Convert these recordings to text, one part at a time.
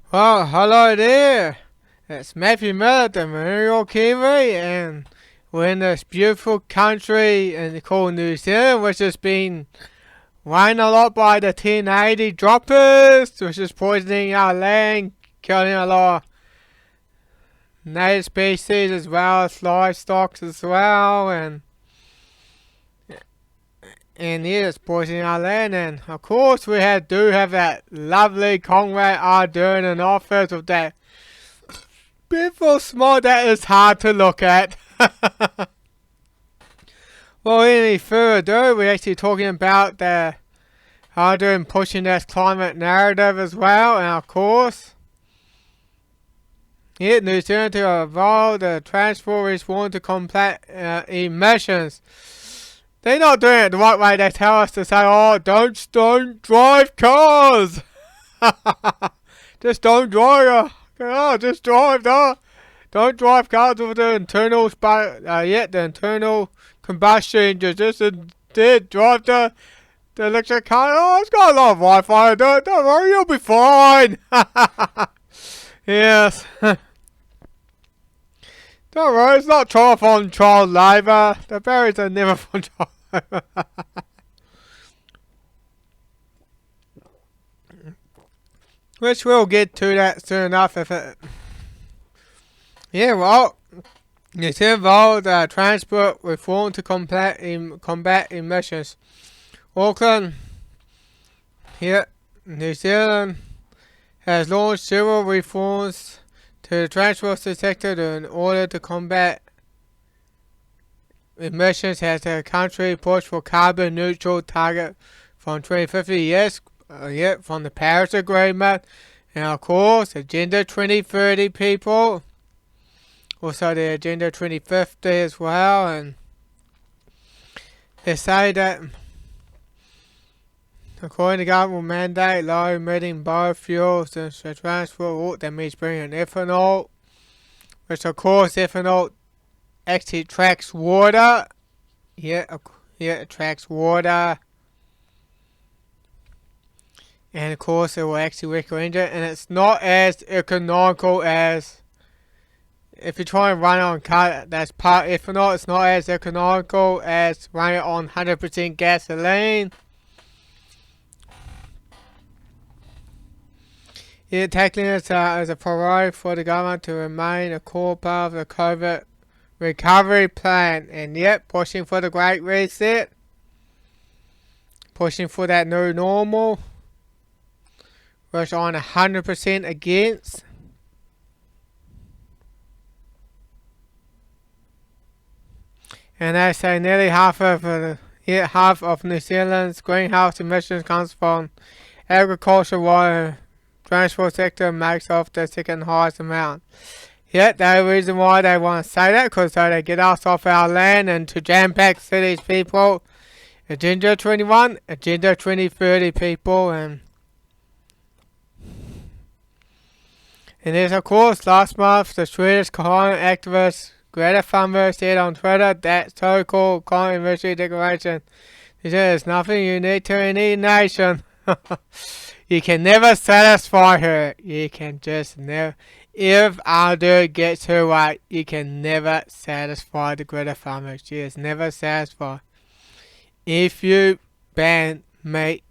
Well, hello there. It's Matthew Miller, the Mario Kiwi, and we're in this beautiful country called New Zealand, which has been rained a lot by the 1080 droppers, which is poisoning our land, killing a lot of native species as well as livestock as well, and yeah, it's poisoning our land, and of course we do have that lovely Conrad Ardern in office with that beautiful smile that is hard to look at. Well, any further ado, we're actually talking about the Ardern pushing this climate narrative as well, and of course, yeah, New Zealand to evolve the transport reform to combat emissions. They're not doing it the right way. They tell us to say, oh, don't drive cars. Just don't drive. Just drive. Don't drive cars with the internal the internal combustion engine. Just instead drive the electric car. Oh, it's got a lot of Wi-Fi. Don't worry, you'll be fine. Yes. Don't worry, it's not trial on child labour. The barriers are never for child labour. Which we'll get to that soon enough if it... Yeah, well, it's involved transport reform to combat emissions. Auckland, here, New Zealand, has launched several reforms to the transport sector in order to combat emissions as the country pushed for carbon neutral target from 2050 years, from the Paris Agreement, and of course Agenda 2030 people, also the Agenda 2050 as well, and they say that according to government mandate, low emitting biofuels and transport, that means bringing ethanol, which of course ethanol actually attracts water. It attracts water. And of course it will actually recommend it, and it's not as economical as if you try and run it on car that's part ethanol. It's not as economical as running it on 100% gasoline. Tackling it as a priority for the government to remain a core part of the COVID recovery plan, and yet pushing for the Great Reset, pushing for that new normal, which I'm 100% against. And they say nearly half of New Zealand's greenhouse emissions comes from agriculture, while transport sector makes up the second highest amount. Yet the reason why they want to say that, because so they get us off our land and to jam-pack cities, people. Agenda 21, Agenda 2030 people, and there's of course last month the Swedish climate activist Greta Thunberg said on Twitter that so-called climate emergency declaration is nothing unique to any nation. You can never satisfy her. You can just never. If Aldo gets her right, you can never satisfy the Greta Thunberg. She is never satisfied. If you ban meat,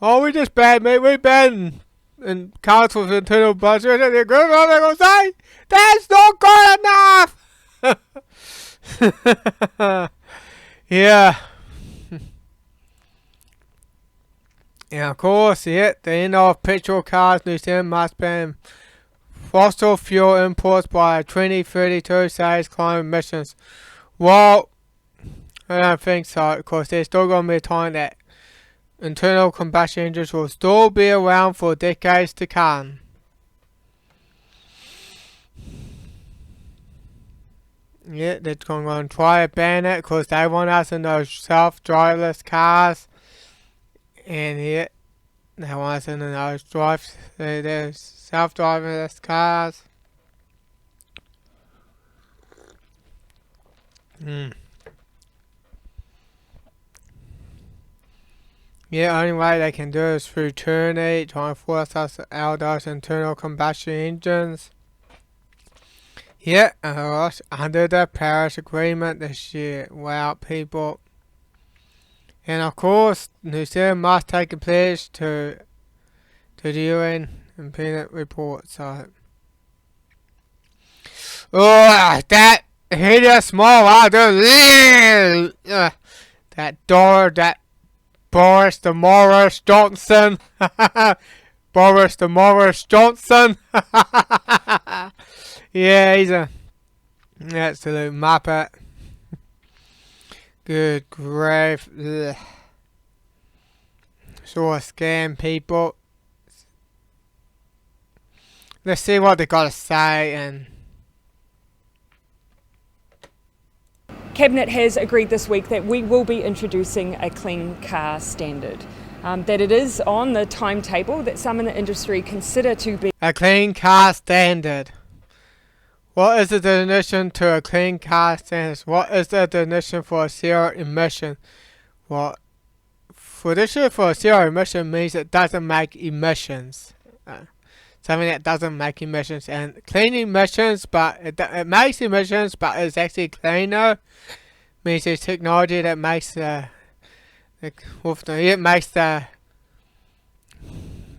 we just ban meat. We ban and cars with internal budget, and the Greta Thunberg will say that's not good enough. Yeah. And of course, the end of petrol cars, New Zealand must ban fossil fuel imports by 2032, says climate emissions. Well, I don't think so, because there's still going to be a time that internal combustion engines will still be around for decades to come. Yeah, they're going to try to ban it because they want us in those self-driverless cars. And they want us in those self-driverless cars. Yeah, only way they can do it is through tyranny, trying to force us out of those internal combustion engines. Yeah, under the Paris Agreement this year. Wow, people. And of course, New Zealand must take a pledge to the UN independent report. So, that hideous small that Boris the Morris Johnson. Boris the Morris Johnson. Yeah, he's a absolute muppet. Good grief. Ugh. Sort of scam people. Let's see what they gotta say. And Cabinet has agreed this week that we will be introducing a clean car standard. That it is on the timetable that some in the industry consider to be a clean car standard. What is the definition to a clean car standard? What is the definition for a zero emission? What for this year for a zero emission means it doesn't make emissions. Something that doesn't make emissions, and clean emissions, but it makes emissions, but it's actually cleaner. Means it's technology that makes it makes the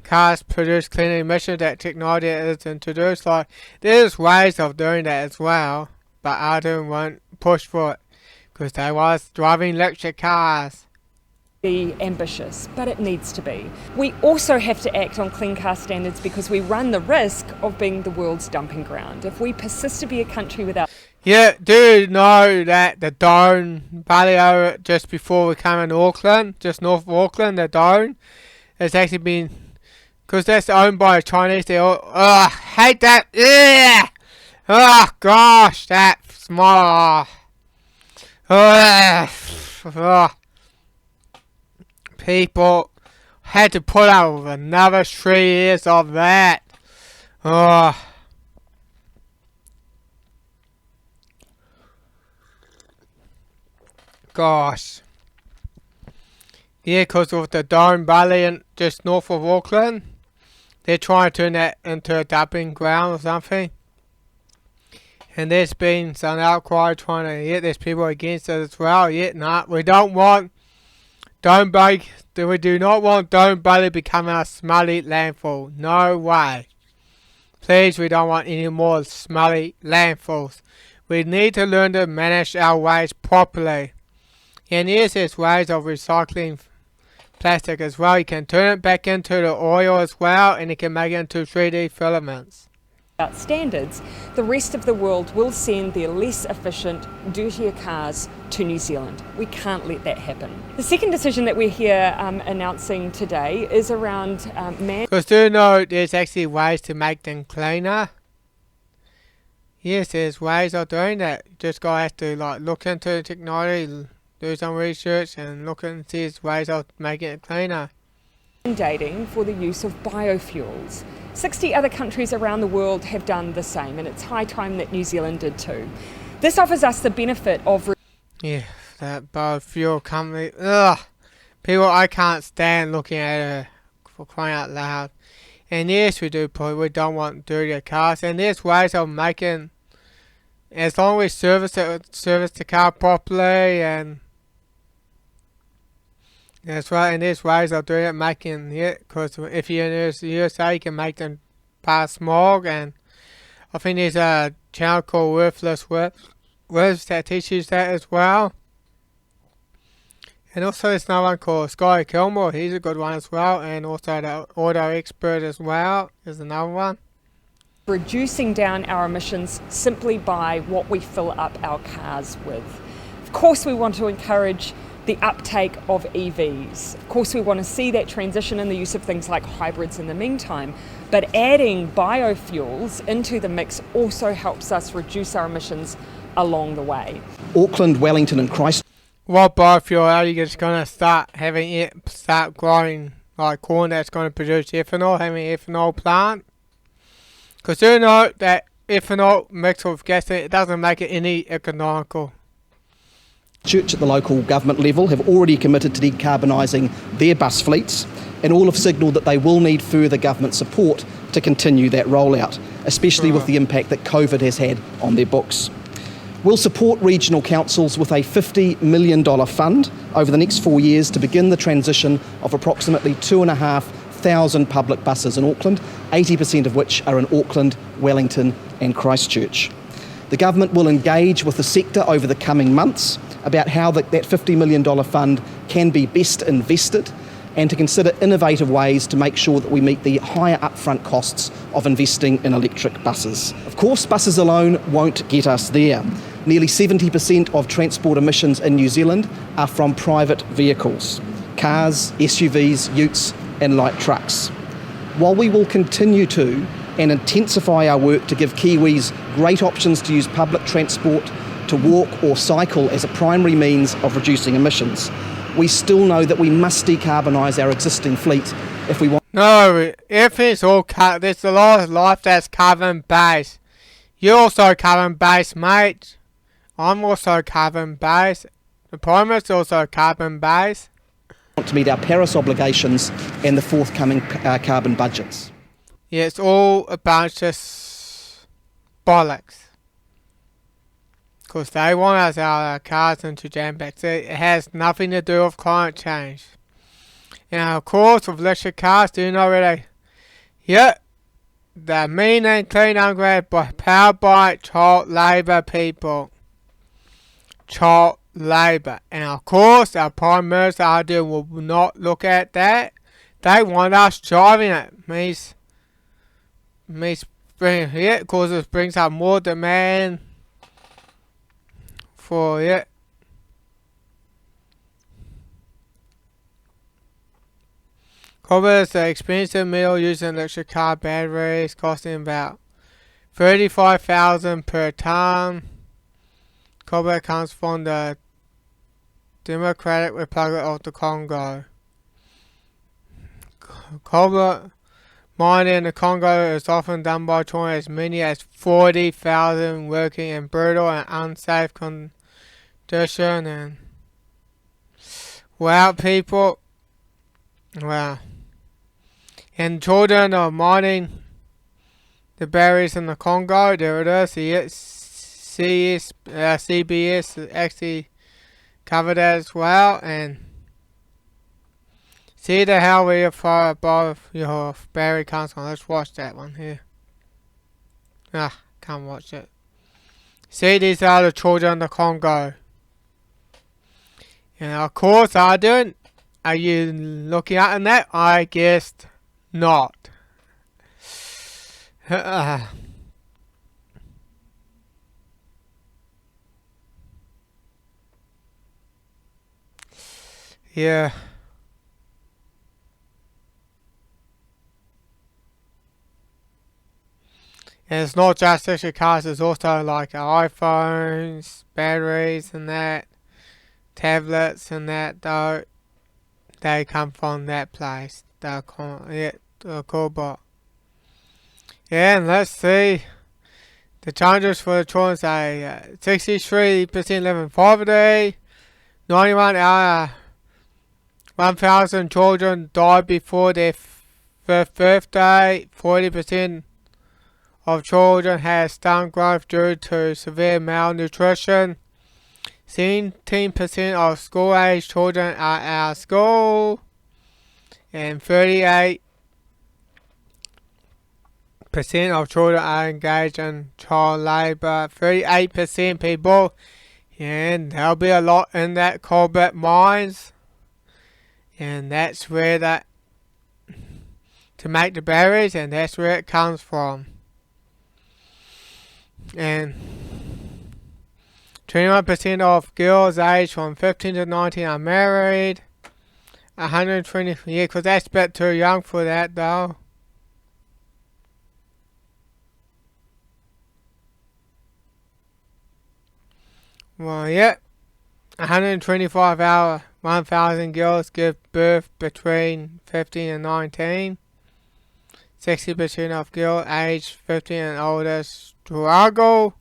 cars produce cleaner emissions. That technology is introduced. Like there's ways of doing that as well, but Arden won't push for it because they was driving electric cars. Be ambitious, but it needs to be. We also have to act on clean car standards because we run the risk of being the world's dumping ground. If we persist to be a country without... Yeah, do you know that the Doan Balio just before we came in Auckland, just north of Auckland, the Doan, has actually been... Because that's owned by the Chinese, they all... hate that! Ugh! Oh, gosh, that small... People had to put up with another 3 years of that. Gosh. Yeah, because of the Doan Valley just north of Auckland, they're trying to turn that into a dumping ground or something. And there's been some outcry trying to, there's people against it as well. We don't want we do not want Doan Valley becoming a smelly landfill. No way. Please, we don't want any more smelly landfills. We need to learn to manage our waste properly. And yes, there's ways of recycling plastic as well. You can turn it back into the oil as well, and you can make it into 3D filaments. Standards, the rest of the world will send their less efficient, dirtier cars to New Zealand. We can't let that happen. The second decision that we're here announcing today is around because do you know there's actually ways to make them cleaner? Yes, there's ways of doing that. You just gotta have to look into the technology, do some research, and look and see there's ways of making it cleaner. Mandating for the use of biofuels. 60 other countries around the world have done the same, and it's high time that New Zealand did too. This offers us the benefit of... that biofuel company. Ugh. People, I can't stand looking at it for crying out loud. And yes, we don't want dirty cars. And there's ways of making, as long as we service the car properly, and that's right, and there's ways of doing it, because if you're in the USA, you can make them pass smog, and I think there's a channel called Worthless Words that teaches that as well. And also there's another one called Scotty Kilmore, he's a good one as well, and also the Auto Expert as well is another one. Reducing down our emissions simply by what we fill up our cars with. Of course we want to encourage the uptake of EVs. Of course we want to see that transition in the use of things like hybrids in the meantime, but adding biofuels into the mix also helps us reduce our emissions along the way. Auckland, Wellington and Christchurch. What biofuel are you just going to start growing like corn that's going to produce ethanol, having an ethanol plant? Because you know that ethanol mixed with gasoline, it doesn't make it any economical. Church at the local government level have already committed to decarbonising their bus fleets, and all have signalled that they will need further government support to continue that rollout, especially with the impact that COVID has had on their books. We'll support regional councils with a $50 million fund over the next 4 years to begin the transition of approximately 2,500 public buses in Auckland, 80% of which are in Auckland, Wellington and Christchurch. The government will engage with the sector over the coming months about how that $50 million fund can be best invested, and to consider innovative ways to make sure that we meet the higher upfront costs of investing in electric buses. Of course, buses alone won't get us there. Nearly 70% of transport emissions in New Zealand are from private vehicles: cars, SUVs, utes and light trucks. While we will continue to and intensify our work to give Kiwis great options to use public transport, to walk or cycle as a primary means of reducing emissions, we still know that we must decarbonise our existing fleet if we want. No, if it's all there's a lot of life that's carbon based. You're also carbon based, mate. I'm also carbon based. The Primate's also carbon based. To meet our Paris obligations and the forthcoming carbon budgets. Yeah, it's all a bunch of bollocks. Because they want us out of our cars into jam packs. It has nothing to do with climate change. And of course, with electric cars, do you know where they... Yep, they're mean and clean upgrade, but powered by child labour people. Child labour. And of course, our Prime Minister idea will not look at that. They want us driving it. Means bringing it, because it brings up more demand for it. Covers the expensive middle using electric car batteries, costing about 35,000 per tonne. Cobalt comes from the Democratic Republic of the Congo. Cobalt mining in the Congo is often done by joining as many as 40,000 working in brutal and unsafe conditions and wow, people, wow. And children are mining the berries in the Congo. There it is. CBS actually covered that as well. And see the hell where you're far above your berry comes from. Let's watch that one here. Can't watch it. See, these are the children in the Congo. And of course I don't. Are you looking at that? I guess not. Yeah. And it's not just electric cars, it's also like iPhones, batteries and that, tablets and that though. They come from that place. The cobalt. Yeah, and let's see. The challenges for the children say 63% live in poverty. 91 out of 1,000 children died before their first birthday. 40% of children have stunt growth due to severe malnutrition. 17% of school-age children are out of school, and 38% of children are engaged in child labour. 38% people, and there'll be a lot in that cobalt mines, and that's where that to make the berries, and that's where it comes from. And 21% of girls aged from 15 to 19 are married. 120, yeah, because that's a bit too young for that though. Well, yeah. 125 out of 1,000 girls give birth between 15 and 19. 60% of girls aged 15 and older struggle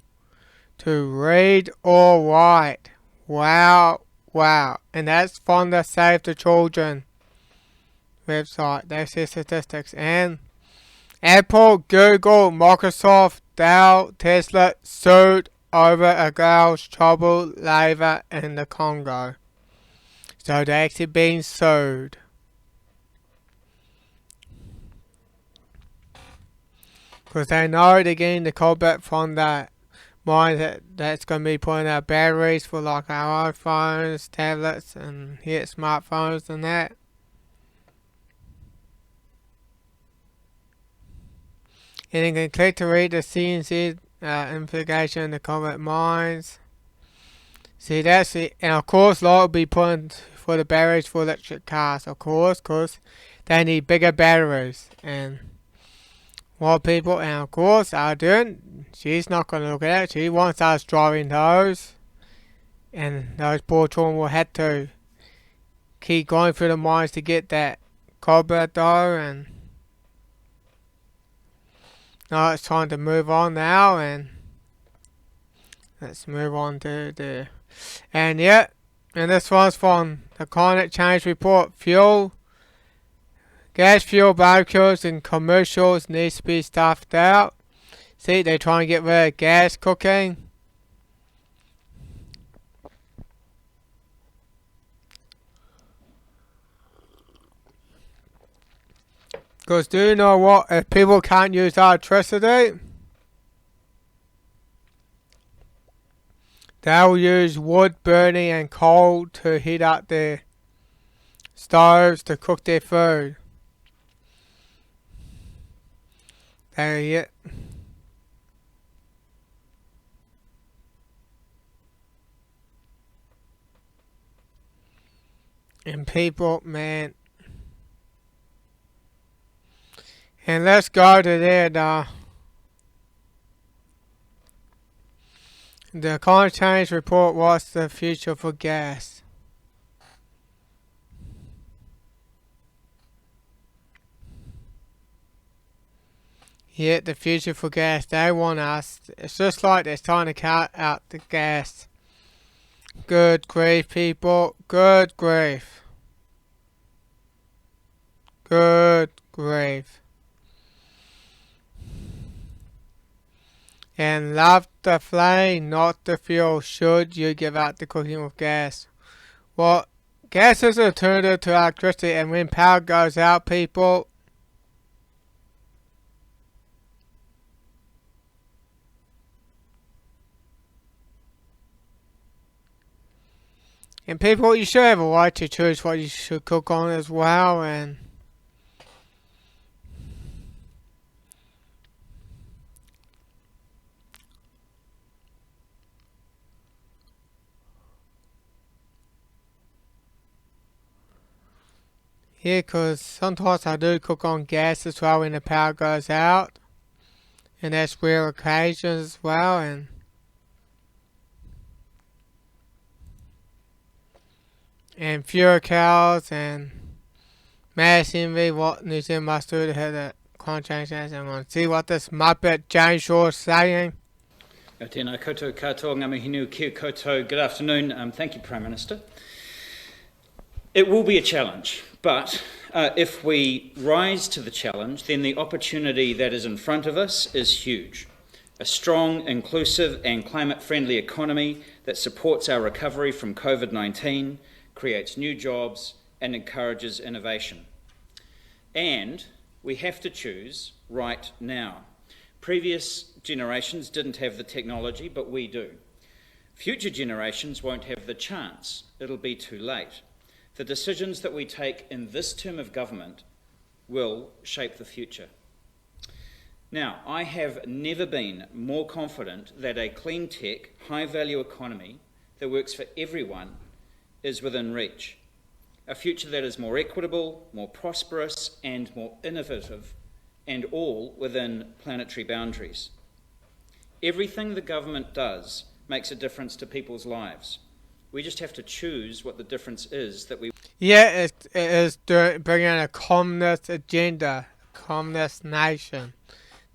to read or write. Wow, wow. And that's from the Save the Children website. They see statistics. And Apple, Google, Microsoft, Dell, Tesla sued over a girl's child labor in the Congo. So they're actually being sued. Because they know they're getting the cobalt from that mine that's going to be putting out batteries for like our iPhones, tablets, and smartphones and that. And you can click to read the CNC investigation in the cobalt mines. See, that's it. And of course, a lot will be put for the batteries for electric cars, of course, because they need bigger batteries. And what people, and of course, are doing, she's not going to look at it. She wants us driving those. And those poor children will have to keep going through the mines to get that cobalt though. And now it's time to move on now. And let's move on to the. And yeah, and this one's from the Climate Change Report. Gas fuel barbecues and commercials needs to be stuffed out. See, they're trying to get rid of gas cooking. Because do you know what? If people can't use electricity, they'll use wood burning and coal to heat up their stoves to cook their food. There you go. And people, man. And let's go to there, the climate change report. What's the future for gas? Yeah, the future for gas. They want us. It's just like they're trying to cut out the gas. Good grief, people. Good grief. Good grief. And love the flame, not the fuel. Should you give up the cooking with gas? Well, gas is an alternative to electricity, and when power goes out, people, you should have a right to choose what you should cook on as well. And yeah, because sometimes I do cook on gas as well when the power goes out. And that's rare occasions as well. And fewer cows and mass envy, what New Zealand must do to have the climate change. And I'm going to see what this Muppet James Shaw is saying. Tēnā koutou katoa ngamahinu kia koutou. Good afternoon. Thank you, Prime Minister. It will be a challenge, but if we rise to the challenge, then the opportunity that is in front of us is huge. A strong, inclusive and climate-friendly economy that supports our recovery from COVID-19, creates new jobs and encourages innovation. And we have to choose right now. Previous generations didn't have the technology, but we do. Future generations won't have the chance. It'll be too late. The decisions that we take in this term of government will shape the future. Now, I have never been more confident that a clean tech, high-value economy that works for everyone is within reach. A future that is more equitable, more prosperous, and more innovative, and all within planetary boundaries. Everything the government does makes a difference to people's lives. We just have to choose what the difference is that we... Yeah, it is bringing a communist agenda, a communist nation.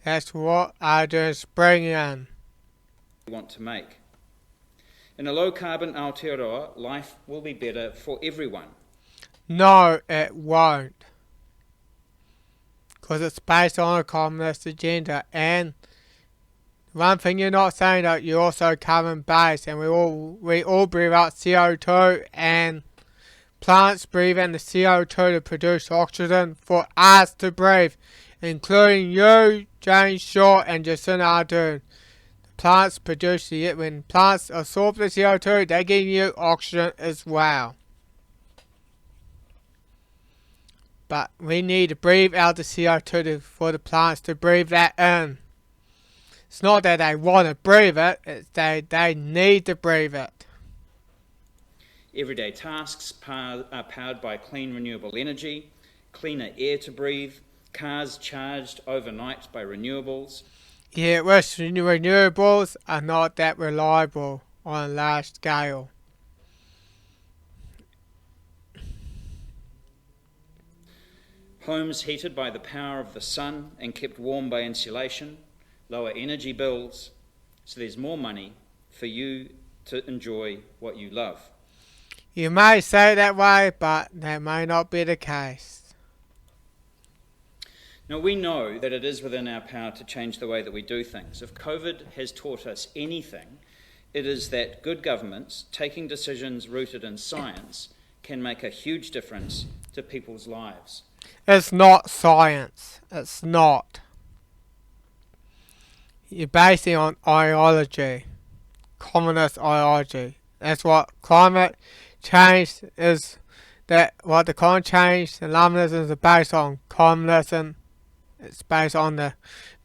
That's what I just bring in. want to make. In a low-carbon Aotearoa, life will be better for everyone. No, it won't. Because it's based on a communist agenda. And one thing you're not saying that you're also carbon based, and we all breathe out CO2, and plants breathe in the CO2 to produce oxygen for us to breathe, including you, James Shaw, and Jacinda Ardern. Plants produce when plants absorb the CO2, they give you oxygen as well. But we need to breathe out the CO2 for the plants to breathe that in. It's not that they want to breathe it, it's they need to breathe it. Everyday tasks are powered by clean renewable energy, cleaner air to breathe, cars charged overnight by renewables. Yeah, which renewables are not that reliable on a large scale. Homes heated by the power of the sun and kept warm by insulation, lower energy bills, so there's more money for you to enjoy what you love. You may say it that way, but that may not be the case. Now, we know that it is within our power to change the way that we do things. If COVID has taught us anything, it is that good governments taking decisions rooted in science can make a huge difference to people's lives. It's not science. It's not. You're basing on ideology. Communist ideology. That's what climate change is. That what the climate change and alarmism is based on. Communism. It's based on the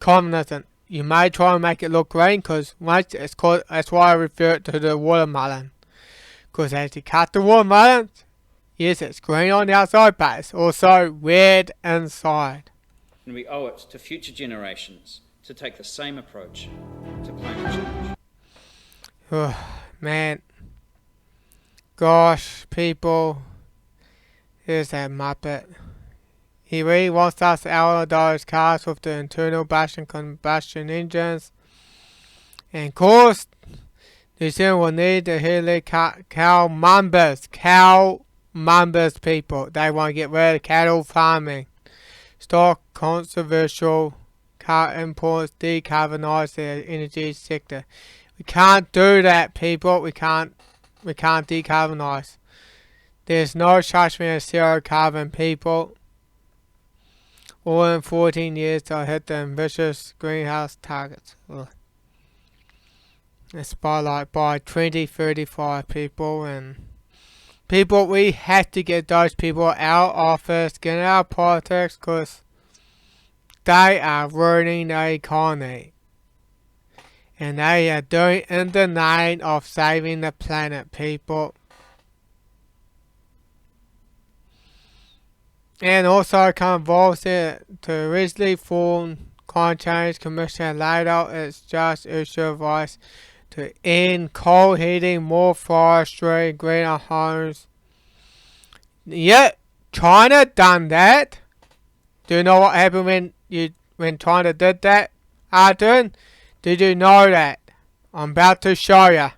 communism. You may try and make it look green because it's called. That's why I refer to the watermelon. Because as you cut the watermelon, yes, it's green on the outside, but it's also red inside. And we owe it to future generations to take the same approach to climate change. Oh, man. Gosh, people. Here's that Muppet. He really wants us out of those cars with the internal combustion engines. And of course, New Zealand will need to hear cow mumbers, people. They want to get rid of cattle farming. Stop controversial car imports, decarbonise the energy sector. We can't do that, people. We can't decarbonise. There's no such thing as zero carbon, people. All in 14 years to hit the ambitious greenhouse targets. Ugh. It's by 2035, people, and people, we have to get those people out of office, get out of politics, because they are ruining the economy. And they are doing it in the name of saving the planet, people. And also involves it to originally form climate change commission later it's just issue advice to end coal heating, more forestry, greener homes. Yet China done that. Do you know what happened when China did that, Arden? Did you know that? I'm about to show you.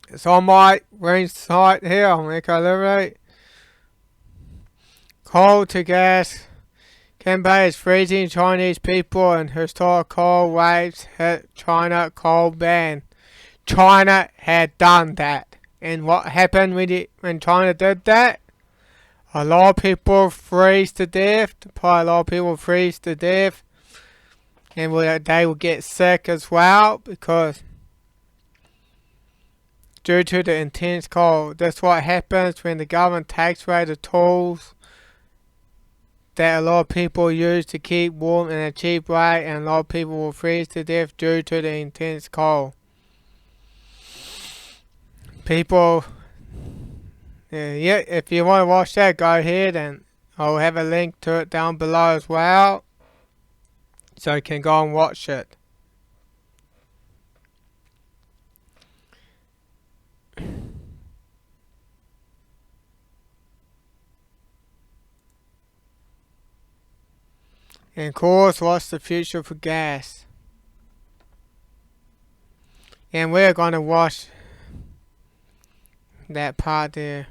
It's on my green site here on Eco-Liberate. Coal to gas campaign is freezing Chinese people and historic coal waves hit China coal ban. China had done that. And what happened when China did that? A lot of people freeze to death. Probably a lot of people freeze to death. And they will get sick as well because due to the intense cold. That's what happens when the government takes away the tools that a lot of people use to keep warm in a cheap way, and a lot of people will freeze to death due to the intense cold. People, if you want to watch that, go ahead, and I'll have a link to it down below as well, so you can go and watch it. And of course, what's the future for gas? And we're gonna wash that part there.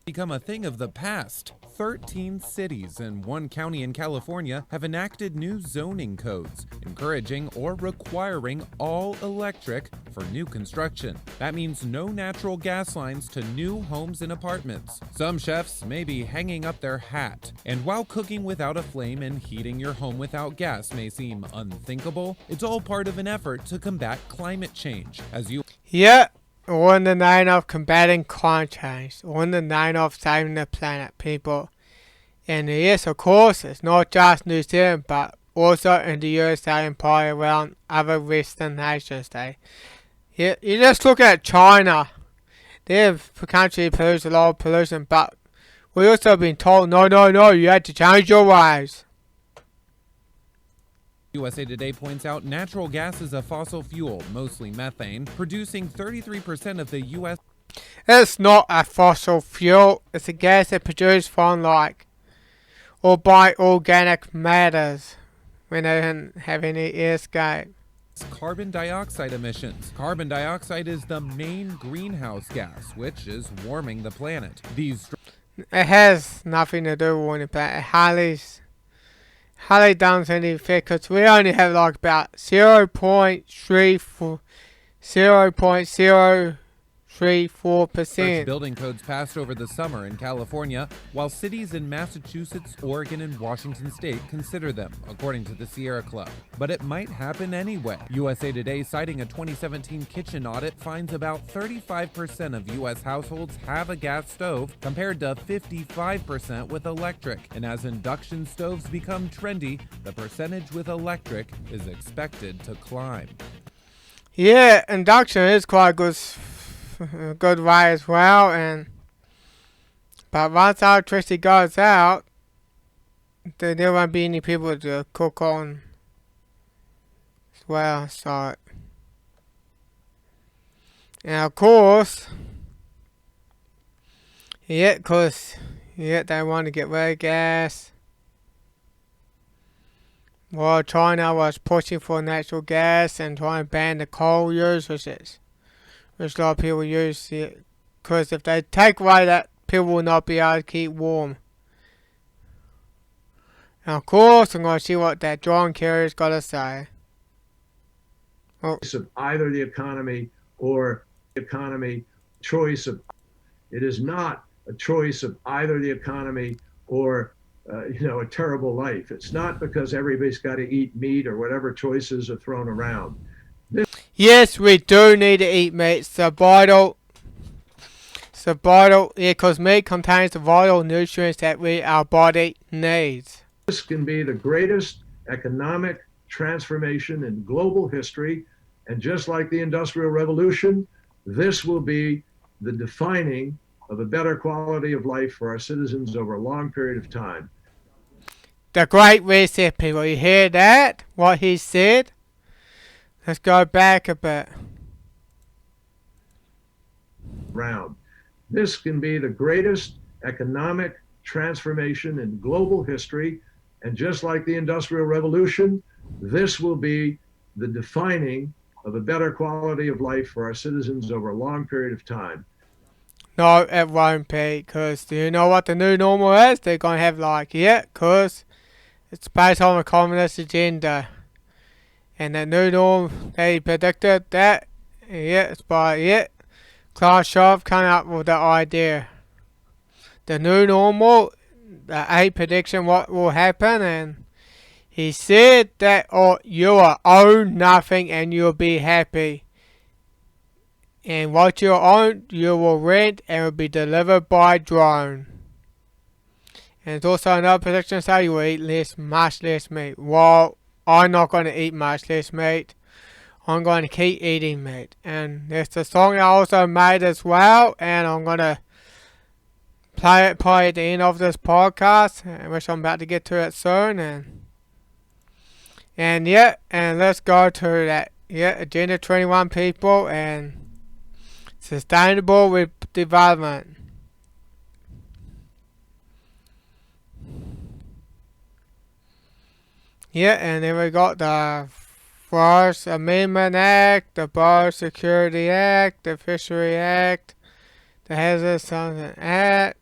Become a thing of the past. 13 cities and one county in California have enacted new zoning codes, encouraging or requiring all electric for new construction. That means no natural gas lines to new homes and apartments. Some chefs may be hanging up their hat. And while cooking without a flame and heating your home without gas may seem unthinkable, it's all part of an effort to combat climate change. Yeah. All in the name of combating climate change. All in the name of saving the planet, people. And yes, of course, it's not just New Zealand, but also in the USA and probably around other Western nations. You just look at China. Their country produces a lot of pollution, but we also been told, no, you have to change your ways. USA Today points out natural gas is a fossil fuel, mostly methane, producing 33% of the U.S. It's not a fossil fuel. It's a gas that's produced from or by organic matters when they don't have any escape. Carbon dioxide emissions. Carbon dioxide is the main greenhouse gas, which is warming the planet. It has nothing to do with it, but it hardly does any effect because we only have about 0.034%. Building codes passed over the summer in California, while cities in Massachusetts, Oregon, and Washington state consider them, according to the Sierra Club. But it might happen anyway. USA Today, citing a 2017 kitchen audit, finds about 35% of U.S. households have a gas stove, compared to 55% with electric. And as induction stoves become trendy, the percentage with electric is expected to climb. Yeah, induction is quite a good way as well, but once electricity goes out, there won't be any people to cook on as well. So, and of course, they want to get rid of gas. Well, China was pushing for natural gas and trying to ban the coal use, which a lot of people use, because if they take away that, people will not be able to keep warm. And of course, I'm going to see what that John Kerry's got to say. Of either the economy or economy choice of it is not a choice of either the economy or a terrible life. It's not because everybody's got to eat meat or whatever choices are thrown around. Yes, we do need to eat meat. It's vital, because meat contains the vital nutrients that our body needs. This can be the greatest economic transformation in global history, and just like the Industrial Revolution, this will be the defining of a better quality of life for our citizens over a long period of time. The Great Reset, people. You hear that? What he said? Let's go back a bit. This can be the greatest economic transformation in global history, and just like the Industrial Revolution, this will be the defining of a better quality of life for our citizens over a long period of time. No, it won't be, because do you know what the new normal is? They're going to have because it's based on a communist agenda. And the new norm, they predicted that, it's by, Klaus Schwab came up with the idea. The new normal, the prediction what will happen, and he said that you will own nothing and you'll be happy. And what you own, you will rent and will be delivered by drone. And it's also another prediction say you will eat much less meat. Well, I'm not going to eat much less meat. I'm going to keep eating meat. And there's the song I also made as well, and I'm going to play it probably at the end of this podcast, which I'm about to get to it soon. And let's go to that. Agenda 21, people, and sustainable development. And then we got the Forest Amendment Act, the Biosecurity Act, the Fishery Act, the Hazardous Substance Act,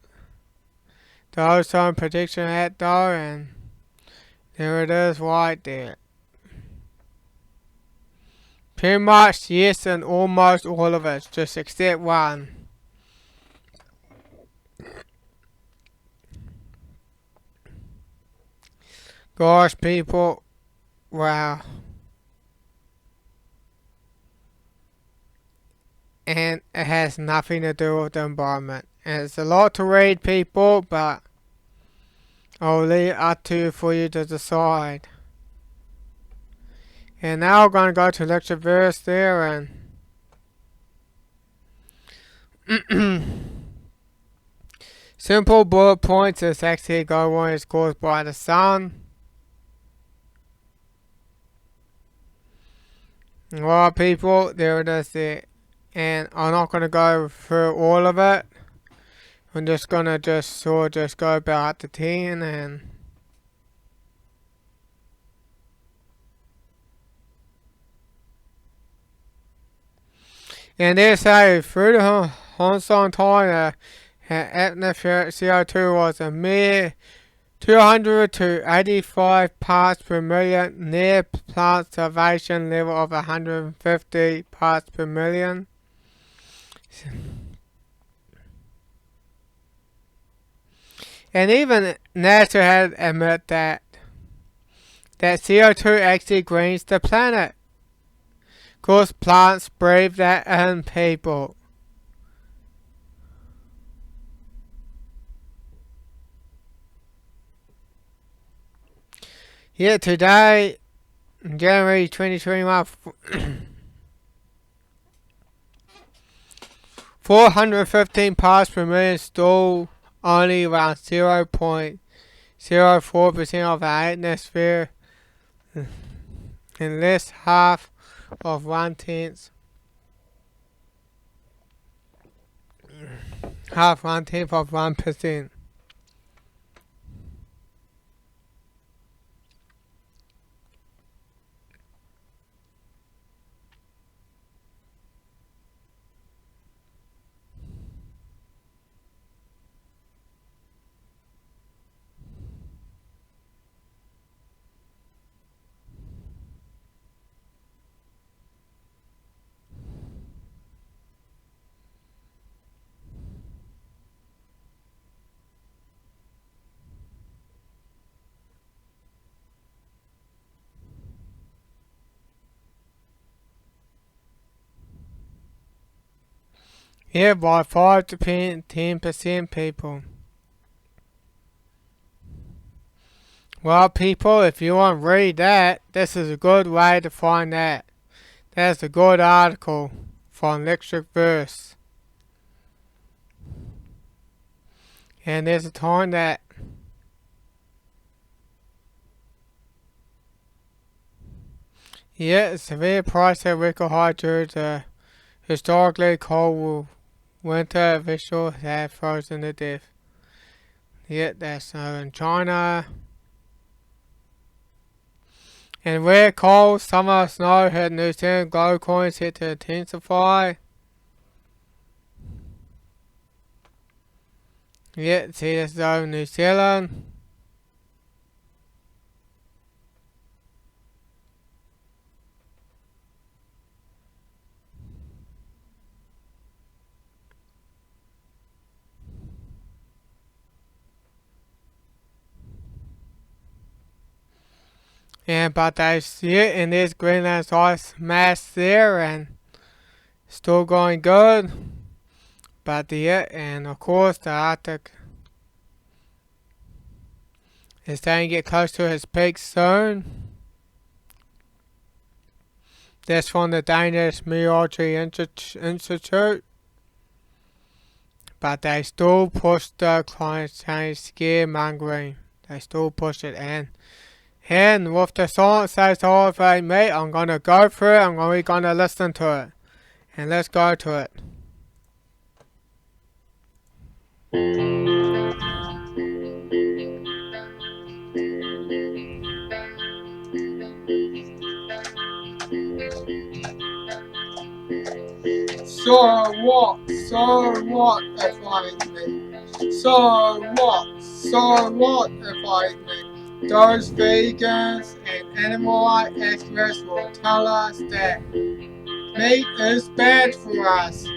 the Ozone Protection Act, though, and there it is right there. Pretty much yes and almost all of it, just except one. Gosh, people, wow. And it has nothing to do with the environment. And it's a lot to read, people, but I'll leave it up to you for you to decide. And now we're going to go to lecture verse there, and simple bullet points is actually going is caused by the sun. Well, people, there it is there. And I'm not going to go through all of it. I'm just going to just go about the 10 and they say through the Honsong time, atmospheric CO2 was a mere 200 to 85 parts per million, near plant salvation level of 150 parts per million. And even NASA had admit that CO2 actually greens the planet. Cause plants breathe that in, people. Yeah, today, January 2021, 415 parts per million, still only around 0.04% of the atmosphere, and less half of 1/10 of 1%. Yeah, by 5 to 10% people. Well, people, if you want to read that, this is a good way to find that. That's a good article from Electric Verse. And there's a time that severe price of record high due to historically cold winter officials have frozen to death. That's so in China. And rare cold summer snow hit New Zealand, glow coins hit to intensify. See this though in New Zealand. And but they see it in this Greenland ice mass there, and still going good. But and of course the Arctic is starting to get close to its peak soon. That's from the Danish Meteorology Institute. But they still push the climate change scaremongering. They still push it, and with the science says all of me, I'm gonna go through it, we're gonna listen to it. And let's go to it. So what if I eat meat? So what? So what if I eat meat? Those vegans and animal rights activists will tell us that meat is bad for us.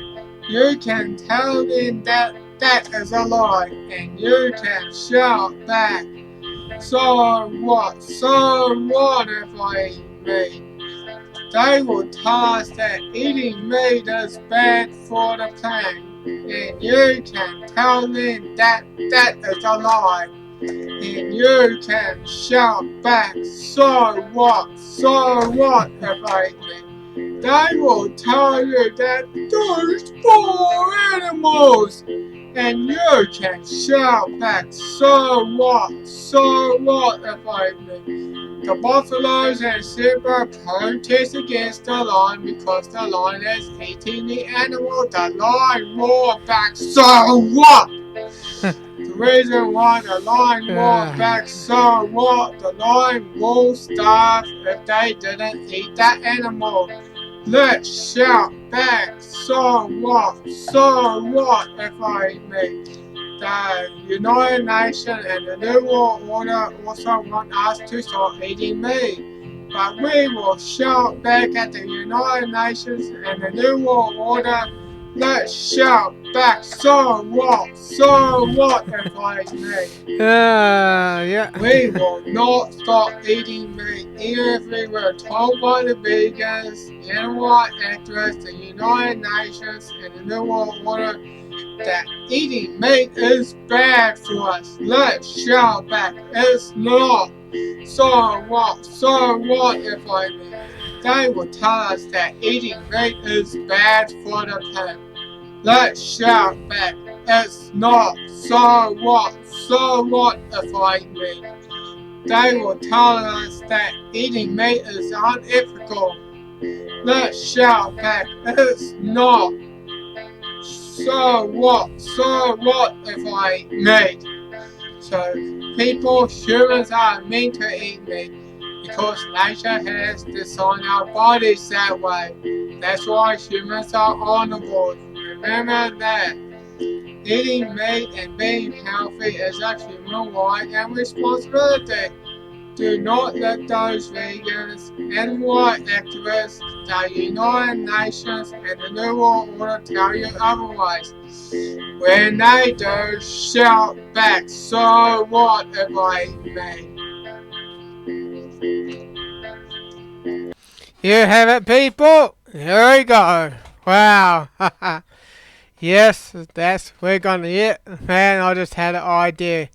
You can tell them that that is a lie, and you can shout back. So what? So what if I eat meat? They will tell us that eating meat is bad for the planet, and you can tell them that that is a lie, and you can shout back. So what? So what if I eat meat? They will tell you that those poor animals, and you can shout back. So what? So what if I eat meat? The buffaloes and zebra protest against the lion because the lion is eating the animal. The lion roared back, so what? The reason why the lion roared back, so what? The lion will starve if they didn't eat that animal. Let's shout back, so what? So what if I eat meat? The United Nations and the New World Order also want us to stop eating meat. But we will shout back at the United Nations and the New World Order. Let's shout back, so what? So what if I eat meat? Yeah. We will not stop eating meat, even if we were told by the vegans, the animal rights activists, the United Nations, and the New World Order that eating meat is bad for us. Let's shout back. It's not. So what? So what if I mean? They will tell us that eating meat is bad for the planet. Let's shout back. It's not. So what? So what if I eat meat? They will tell us that eating meat is unethical. Let's shout back. It's not. So what? So what if I eat meat? So humans are meant to eat meat because nature has designed our bodies that way. That's why humans are omnivores. Remember that. Eating meat and being healthy is a human right and responsibility. Do not let those vegans, animal rights activists, the United Nations, and the New World Order tell you otherwise. When they do, shout back. So what if I eat meat? You have it, people. Here we go. Wow. Yes, we're gonna, man, I just had an idea.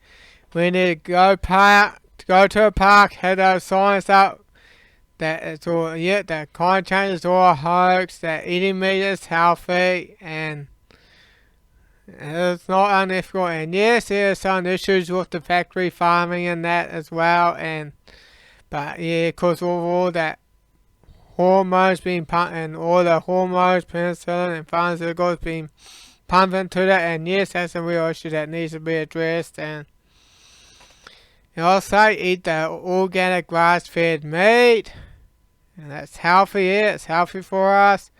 We need to go to a park, have those signs up that it's all, that climate change is all a hoax, that eating meat is healthy, and it's not unethical, and yes, there are some issues with the factory farming and that as well, but yeah, because of all that hormones being pumped, and all the hormones, penicillin and pharmaceuticals being pumped into that, and yes, that's a real issue that needs to be addressed, and also eat the organic grass-fed meat, and that's healthy, it's healthy for us,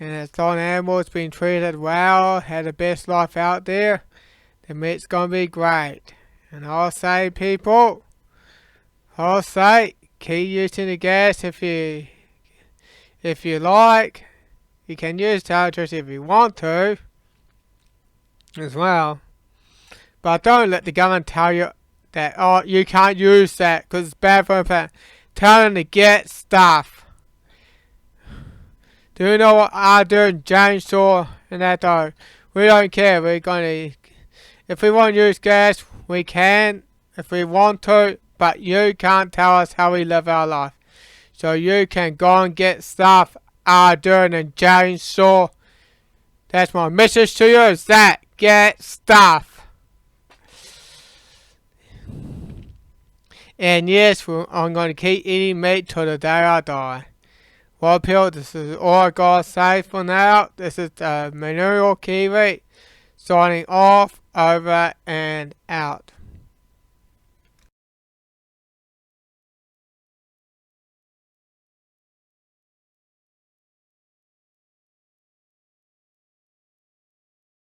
and it's on animals being treated well, had the best life out there, the meat's gonna be great. And I'll say, people, keep using the gas if you like. You can use the electricity if you want to as well, but don't let the government tell you that, oh, you can't use that because it's bad for the planet. Tell them to get stuff. Do you know what I do in chainsaw and that though? We don't care. If we want to use gas, we can if we want to, but you can't tell us how we live our life. So you can go and get stuff I do in chainsaw. That's my message to you, is that get stuff. And yes, I'm going to keep eating meat till the day I die. Well, people, this is all I got to say for now. This is Manuel Kiwi signing off, over and out.